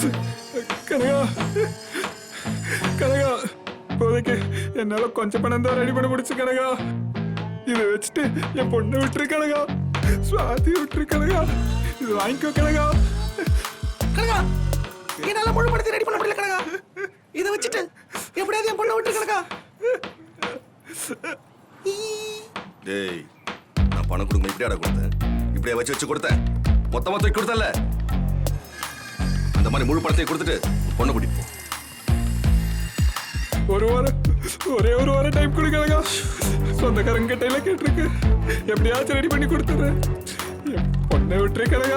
கனகா கனகா, இப்போதைக்கு என்னால கொஞ்சம் பணம் தான் ரெடி பண்ண முடிச்சு கனகா. இதை வச்சுட்டு என் பொண்ணை விட்டுரு கனகா, சுவாதி விட்டுரு கனகா, இது வாங்கிக்கோ கனகா. கனகா, என்னால முழு படத்தை ரெடி பண்ண முடியல கனகா. இதை வச்சுட்டு எப்படியாவது என் பொண்ணை விட்டுரு கனகா. டேய், நான் பணம் கொடுக்க இப்படியாடா கொடுத்தேன்? இப்படியே வச்சு கொடுத்தேன்? மொத்தமா தூக்கி கொடுத்தல? அந்த மாதிரி முழு பணத்தை கொடுத்துட்டு பொண்ணை கூட்டிட்டு போ. ஒரே ஒரு வாரம் டைம் கொடுக்கலங்க. சொந்தக்காரங்க கிட்ட கேட்டிருக்கு, எப்படியாச்சும் ரெடி பண்ணி கொடுத்துறேன். பொண்ணை விட்டுருக்கலங்க,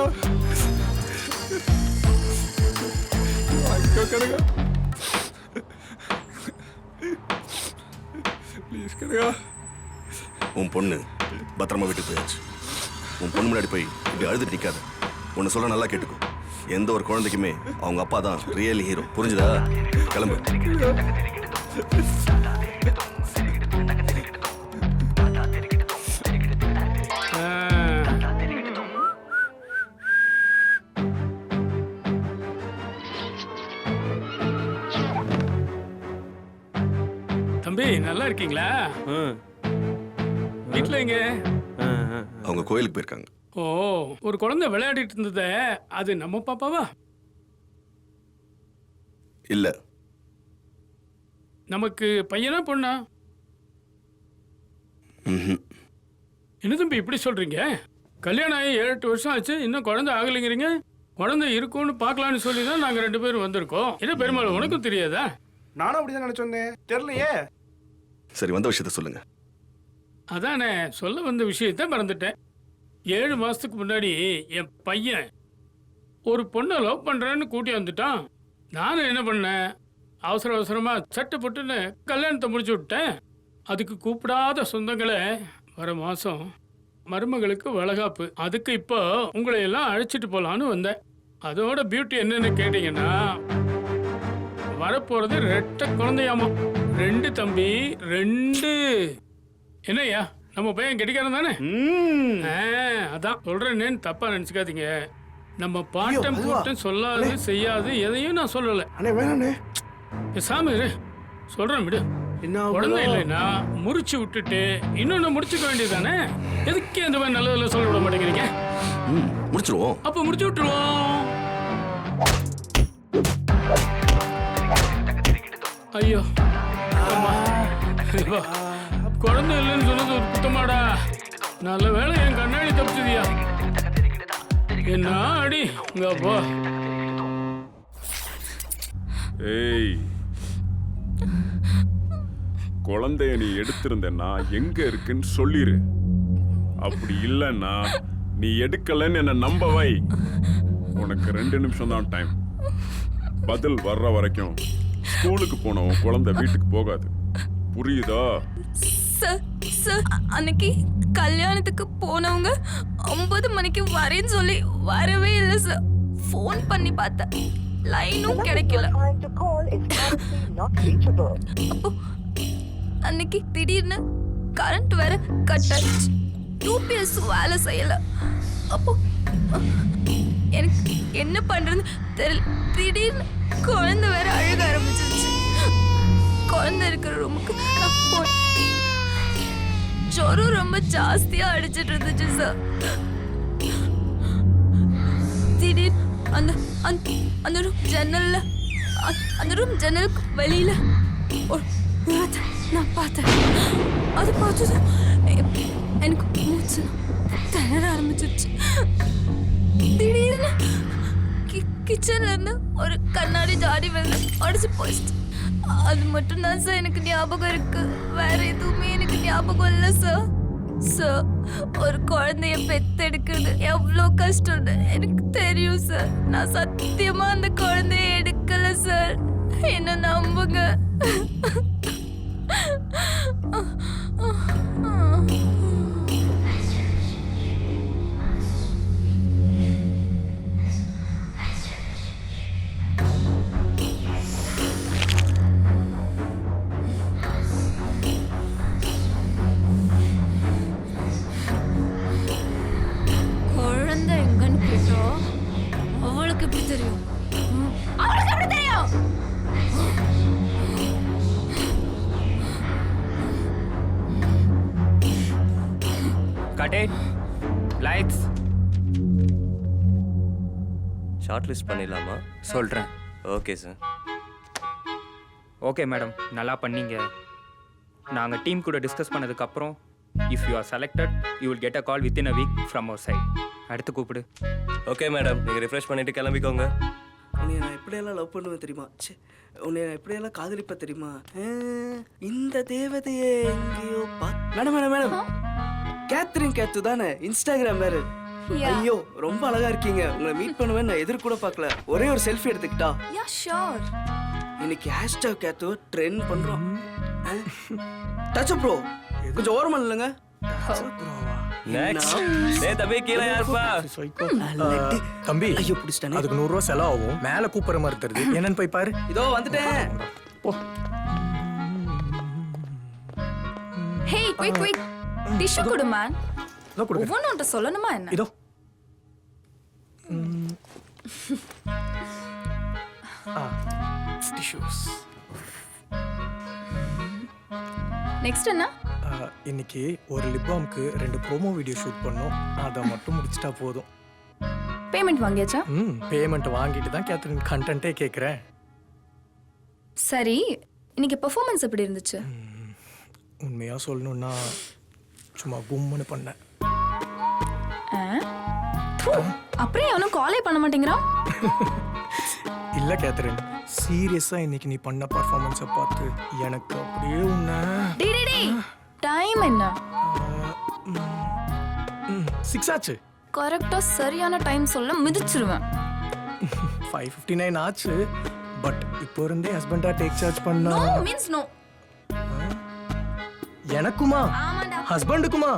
கனகா ப்ளீஸ் கனகா. உன் பொண்ணு பத்திரமா வீட்டுக்கு போயாச்சு. உன் பொண்ணு முன்னாடி போய் இப்படி அழுதுட்டு நிக்காத. உன்னை சொல்ல நல்லா கேட்டுக்கோ. எந்த ஒரு குழந்தைக்குமே அவங்க அப்பா தான் ரியல் ஹீரோ, புரிஞ்சுதா? கிளம்பு. தம்பி, நல்லா இருக்கீங்களா? வீட்டுல எங்க? அவங்க கோயிலுக்கு போயிருக்காங்க. ஓ, ஒரு குழந்தை விளையாடிட்டு இருந்ததே, அது நம்ம பாப்பாவா? இல்ல. நமக்கு பையனா பொண்ணா? என்ன தம்பி இப்படி சொல்றீங்க? கல்யாணம் ஆகி 7-8 வருஷம் ஆச்சு, இன்னும் குழந்தை ஆகலைங்கிறீங்க. குழந்தை இருக்கும்னு பார்க்கலான்னு சொல்லி தான் நாங்க 2 பேரும் வந்திருக்கோம். என்ன பெருமாள், உனக்கும் தெரியாதா? நானும் அப்படிதான் நினைச்சோன்னே, தெரியலையே. சரி, வந்த விஷயத்த சொல்லுங்க. அதானே, சொல்ல வந்த விஷயத்த மறந்துட்டேன். 7 மாசத்துக்கு முன்னாடி என் பையன் ஒரு பொண்ணை லவ் பண்றேன்னு கூட்டி வந்துட்டான். நானும் என்ன பண்ணேன், அவசரமா சட்டு போட்டுன்னு கல்யாணத்தை முடிச்சு விட்டேன். அதுக்கு கூப்பிடாத சொந்தங்களை வர மாசம் மருமகளுக்கு வளகாப்பு. அதுக்கு இப்போ உங்களை எல்லாம் அழைச்சிட்டு போலான்னு வந்தேன். அதோட பியூட்டி என்னன்னு கேட்டீங்கன்னா, வரப்போறது 2 குழந்தையாமா. 2 தம்பி, 2. என்னய்யா, நம்ம பையன் கெட்டிக்காரன் தானே? அதான் சொல்றேன்னு தப்பா நினைச்சுக்காதீங்க. நம்ம பாட்டம் கூட்டம் சொல்லாது செய்யாது எதையும் நான் சொல்லல. பேசாம இரு, சொல்றேன் விடு. குழந்தை இல்லைன்னா முறிச்சு விட்டுட்டு இன்னொன்னு முடிச்சுக்க வேண்டியதானே. எதுக்கு அந்த மாதிரி நல்லதில்ல சொல்ல விட மாட்டேங்கிறீங்க? முடிச்சிருவோம். அப்ப முடிச்சு விட்டுருவோம். ஐயோ, குழந்தை இல்லைன்னு சொன்னது ஒரு குத்தமாடா. நல்ல வேலை என் கண்ணாடி தப்பிச்சதியா. என்ன அடி இங்க போ. ஏய், குழந்தைய நீ எடுத்திருந்தேன்னா எங்க இருக்குன்னு சொல்லிரு. அப்படி இல்லைன்னா நீ எடுக்கலன்னு என்ன நம்ப வை. உனக்கு 2 நிமிஷம் தான் டைம். பதில் வர்ற வரைக்கும் ஸ்கூலுக்கு போனவன் குழந்தை வீட்டுக்கு போகாது, புரியுதா? அன்னைக்கு கல்யாணத்துக்கு போனவங்க 9 மணிக்கு வரேன்னு சொல்லி வரவே இல்லை சார். ஃபோன் பண்ணி பார்த்தேன், லைனும் கிடைக்கல. அப்போ அன்னைக்கு திடீர்னு கரண்ட் வேற கட் ஆயிடுச்சு. யூபிஎஸ் வேலை செய்யல. அப்போ எனக்கு என்ன பண்றதுன்னு தெரியல. திடீர்னு குழந்தை வேற அழுக ஆரம்பிச்சிருச்சு. குழந்தை இருக்கிற ரூமுக்கு நான் போனேன். ஜுரம் ரொம்ப ஜாஸ்தியா அடிச்சிட்டு இருந்துச்சு சார். திடீர் அந்த ரூம் ஜன்னல்ல, அந்த ரூம் ஜன்னலுக்கு வெளியில நான் பார்த்தேன். அது பார்த்தது எனக்கு மூச்சு திணற ஆரம்பிச்சிருச்சு. திடீர்னு கிச்சன்ல இருந்து ஒரு கண்ணாடி ஜாடி வந்து உடச்சு போயிடுச்சு. அது மட்டும் தான் சார் எனக்கு ஞாபகம் இருக்கு. வேற எதுவுமே எனக்கு ஞாபகம் இல்லை சார். சார், ஒரு குழந்தைய பெத்தெடுக்கிறது எவ்வளோ கஷ்டம்னு எனக்கு தெரியும் சார். நான் சத்தியமா அந்த குழந்தைய எடுக்கல சார். என்ன நம்புங்க. குழந்தை எங்கன்னு கேட்டா அவளுக்கு எப்படி தெரியும்? அவளுக்கு எப்படி தெரியும்? Cut it. Lights. Short list பண்ணிடலாமா? சொல்கிறேன். Okay sir. ஓகே மேடம், நல்லா பண்ணீங்க. நாங்கள் டீம் கூட டிஸ்கஸ் பண்ணதுக்கப்புறம் if you are selected you will get a call within a week from our side. அடுத்து கூப்பிடு. ஓகே மேடம், நீங்கள் ரிஃப்ரெஷ் பண்ணிட்டு கிளம்பிக்கோங்க. உன்னை நான் எப்படியெல்லாம் லவ் பண்ணுவேன் தெரியுமா? ச்சே, உன்னை நான் எப்படியெல்லாம் காதலிப்பேன் தெரியுமா? இந்த தேவதையே எங்கேயோ madam madam madam, Catherine Ketu தானே? இன்ஸ்டாகிராம் வேறு. Yeah. ஐயோ ரொம்ப அழகா இருக்கீங்க. உங்களை மீட் பண்ணுவேன் நான் எதிர் கூட பார்க்கல. ஒரே ஒரு செல்ஃபி எடுத்துக்கிட்டா? Yeah sure. இன்னைக்கு ஹேஷ்டாக் கேத்து ட்ரெண்ட் பண்றோம். டச் ப்ரோ, கொஞ்சம் ஓரமா இல்லைங்க. நெக்ஸ்ட். டேய் தம்பி, கீழே யாருப்பா? தம்பி, ஐயோ பிடிச்சிட்டானே. அதுக்கு 100 ரூபா செலவாகும். மேல கூப்பிடுற மாதிரி தெரியுது. என்னன்னு போய் பாரு. இதோ வந்துட்டேன். ஹே குயிக் குயிக் டிஷ்யூ கொடு மேன். இதோ கொடுக்குறேன். ஒவ்வொன்றும் சொல்லணுமா என்ன? இதோ. டிஷ்யூஸ். நெக்ஸ்ட் என்ன? இன்னைக்கு ஒரு லிப் பாம்க்கு 2 ப்ரோமோ வீடியோ ஷூட் பண்ணோம். அதை மட்டும் முடிச்சிட்டா போதும். பேமெண்ட் வாங்கியாச்சா? பேமெண்ட் வாங்கிட்டு தான் கேத்ரின் கண்டென்ட்டே கேட்குறேன். சரி, இன்னைக்கு பெர்ஃபார்மன்ஸ் எப்படி இருந்துச்சு? உண்மையாக சொல்லணும்னா சும்மா கும்முன்னு பண்ணேன். அப்புறம் அவனும் காலே பண்ண மாட்டேங்கிறான். இல்லை கேத்ரின், சீரியஸாக இன்னைக்கு நீ பண்ண பர்ஃபார்மன்ஸை பார்த்து எனக்கு அப்படியே உன்னை டைம் என்ன? 6 ஆச்சு. கரெக்டா சரியான டைம் சொல்ல மிதிச்சிருவேன். 5:59 ஆச்சு. பட் இப்போ இருந்தே ஹஸ்பண்டா டேக் சார்ஜ் பண்ணா நோ மீன்ஸ் நோ. எனக்குமா ஆமாடா. ஹஸ்பண்டுக்குமா?